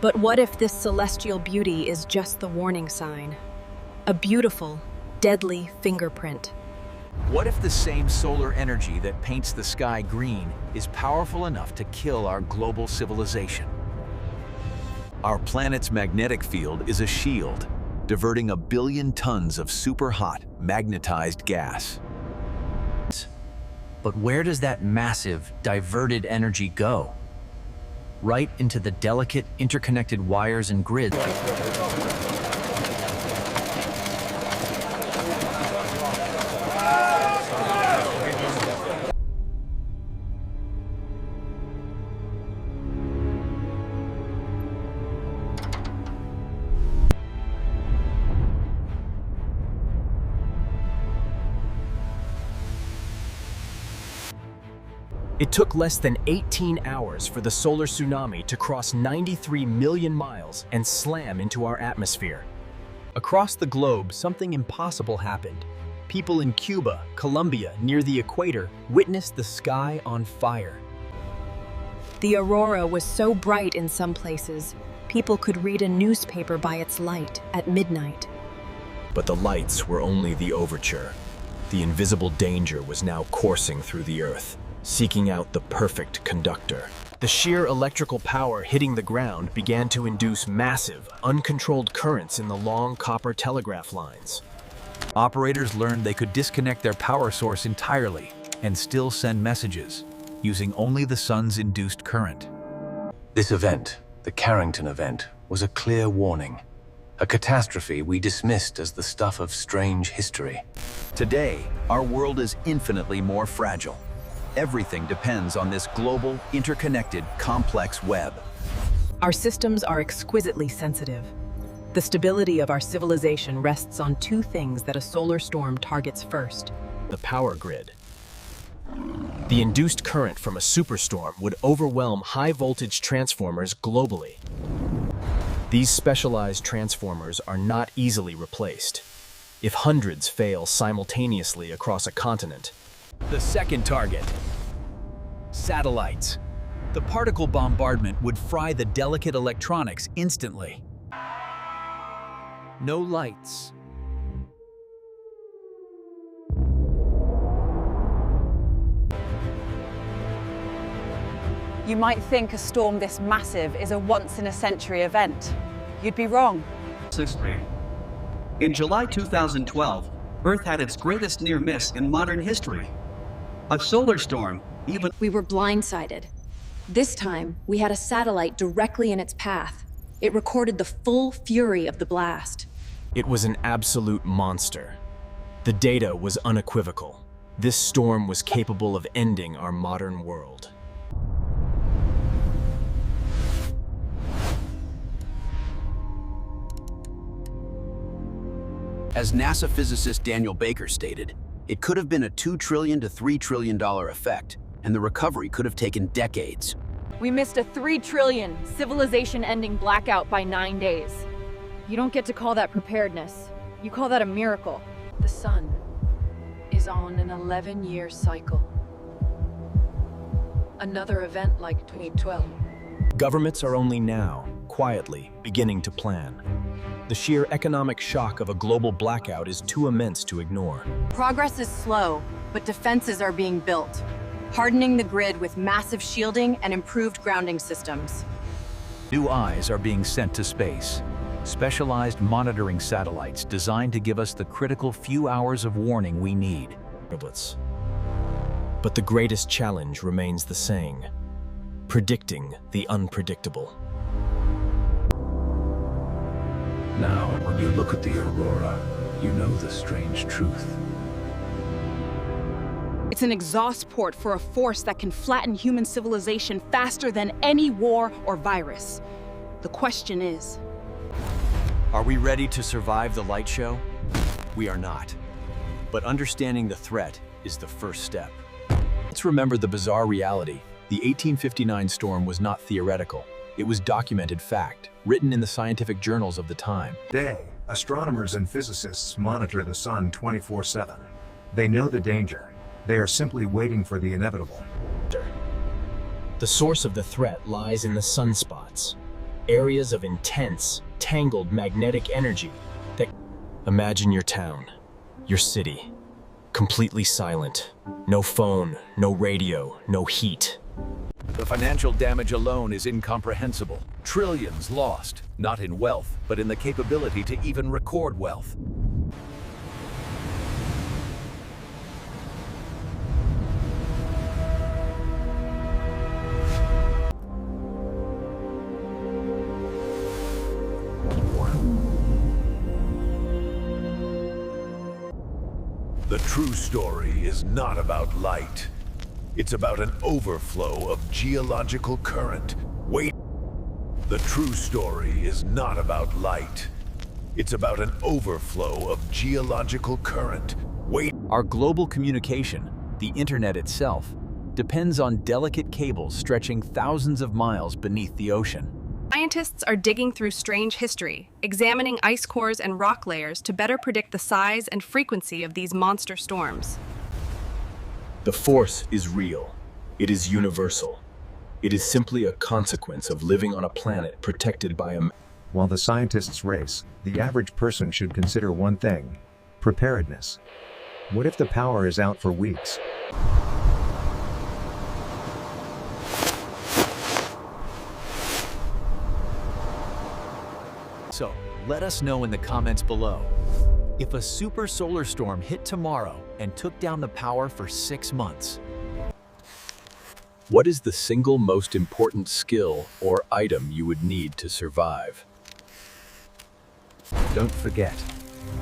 But what if this celestial beauty is just the warning sign? A beautiful, deadly fingerprint. What if the same solar energy that paints the sky green is powerful enough to kill our global civilization? Our planet's magnetic field is a shield, diverting 1 billion tons of super-hot, magnetized gas. But where does that massive, diverted energy go? Right into the delicate, interconnected wires and grids. It took less than 18 hours for the solar tsunami to cross 93 million miles and slam into our atmosphere. Across the globe, something impossible happened. People in Cuba, Colombia, near the equator, witnessed the sky on fire. The aurora was so bright in some places, people could read a newspaper by its light at midnight. But the lights were only the overture. The invisible danger was now coursing through the earth, seeking out the perfect conductor. The sheer electrical power hitting the ground began to induce massive, uncontrolled currents in the long copper telegraph lines. Operators learned they could disconnect their power source entirely and still send messages, using only the sun's induced current. This event, the Carrington Event, was a clear warning. A catastrophe we dismissed as the stuff of strange history. Today, our world is infinitely more fragile. Everything depends on this global, interconnected, complex web. Our systems are exquisitely sensitive. The stability of our civilization rests on two things that a solar storm targets first. The power grid. The induced current from a superstorm would overwhelm high-voltage transformers globally. These specialized transformers are not easily replaced. If hundreds fail simultaneously across a continent. The second target. Satellites. The particle bombardment would fry the delicate electronics instantly. No lights. You might think a storm this massive is a once-in-a-century event. You'd be wrong. In July 2012, Earth had its greatest near miss in modern history. A solar storm, even... We were blindsided. This time, we had a satellite directly in its path. It recorded the full fury of the blast. It was an absolute monster. The data was unequivocal. This storm was capable of ending our modern world. As NASA physicist Daniel Baker stated, it could have been a $2 trillion to $3 trillion effect, and the recovery could have taken decades. We missed a $3 trillion civilization-ending blackout by 9 days. You don't get to call that preparedness. You call that a miracle. The sun is on an 11-year cycle. Another event like 2012. Governments are only now, quietly, beginning to plan. The sheer economic shock of a global blackout is too immense to ignore. Progress is slow, but defenses are being built, hardening the grid with massive shielding and improved grounding systems. New eyes are being sent to space. Specialized monitoring satellites designed to give us the critical few hours of warning we need. But the greatest challenge remains the same: predicting the unpredictable. Now, when you look at the aurora, you know the strange truth. It's an exhaust port for a force that can flatten human civilization faster than any war or virus. The question is... Are we ready to survive the light show? We are not. But understanding the threat is the first step. Let's remember the bizarre reality. The 1859 storm was not theoretical. It was documented fact, written in the scientific journals of the time. Today, astronomers and physicists monitor the sun 24/7. They know the danger. They are simply waiting for the inevitable. The source of the threat lies in the sunspots. areas of intense, tangled magnetic energy that... Imagine your town, your city, completely silent. No phone, no radio, no heat. The financial damage alone is incomprehensible. Trillions lost, not in wealth, but in the capability to even record wealth. The true story is not about light. It's about an overflow of geological current. Wait. The true story is not about light. It's about an overflow of geological current. Wait. Our global communication, the internet itself, depends on delicate cables stretching thousands of miles beneath the ocean. Scientists are digging through strange history, examining ice cores and rock layers to better predict the size and frequency of these monster storms. The force is real. It is universal. It is simply a consequence of living on a planet protected by a... While the scientists race, the average person should consider one thing: preparedness. What if the power is out for weeks? So, let us know in the comments below. If a super solar storm hit tomorrow and took down the power for 6 months, What is the single most important skill or item you would need to survive? Don't forget,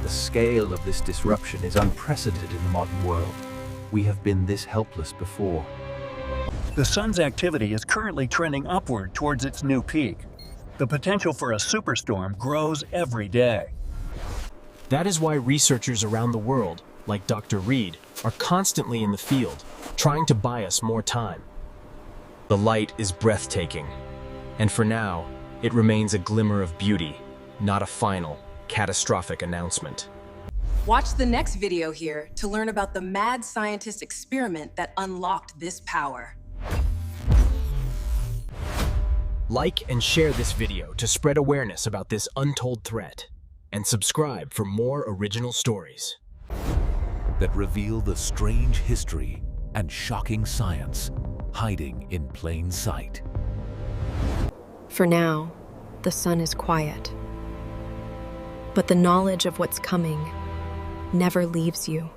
the scale of this disruption is unprecedented in the modern world. We have been this helpless before. The sun's activity is currently trending upward towards its new peak. The potential for a superstorm grows every day. That is why researchers around the world, like Dr. Reid, are constantly in the field, trying to buy us more time. The light is breathtaking, and for now, it remains a glimmer of beauty, not a final, catastrophic announcement. Watch the next video here to learn about the mad scientist experiment that unlocked this power. Like and share this video to spread awareness about this untold threat, and subscribe for more original stories that reveal the strange history and shocking science hiding in plain sight. For now, the sun is quiet, but the knowledge of what's coming never leaves you.